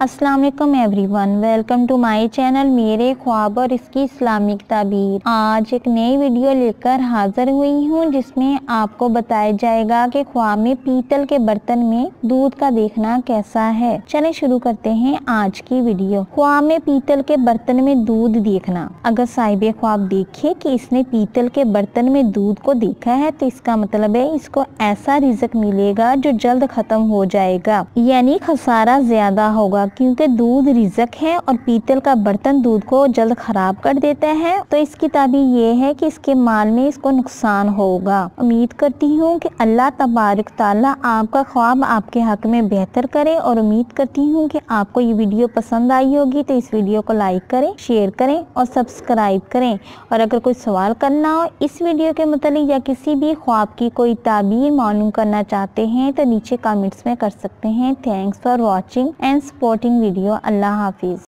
अस्सलाम वालेकुम everyone, welcome to my channel मेरे ख्वाब और इसकी इस्लामिक ताबीर। आज एक नई वीडियो लेकर हाजिर हुई हूँ जिसमें आपको बताया जाएगा कि ख्वाब में पीतल के बर्तन में दूध का देखना कैसा है। चलें शुरू करते हैं आज की वीडियो। ख्वाब में पीतल के बर्तन में दूध देखना। अगर साहिब ख्वाब देखे कि इसने पीतल के बर्तन में दूध को देखा है तो इसका मतलब है इसको ऐसा रिज़्क मिलेगा जो जल्द खत्म हो जाएगा, यानी खसारा ज्यादा होगा, क्योंकि दूध रिज़्क है और पीतल का बर्तन दूध को जल्द खराब कर देता है। तो इसकी ताबीर ये है कि इसके माल में इसको नुकसान होगा। उम्मीद करती हूँ कि अल्लाह तबारक ताला आपका ख्वाब आपके हक में बेहतर करे और उम्मीद करती हूँ कि आपको ये वीडियो पसंद आई होगी। तो इस वीडियो को लाइक करें, शेयर करें और सब्सक्राइब करें। और अगर कोई सवाल करना हो इस वीडियो के मतलब या किसी भी ख्वाब की कोई ताबीर मालूम करना चाहते हैं तो नीचे कमेंट्स में कर सकते हैं। Thanks for watching and supporting video. Allah Hafiz.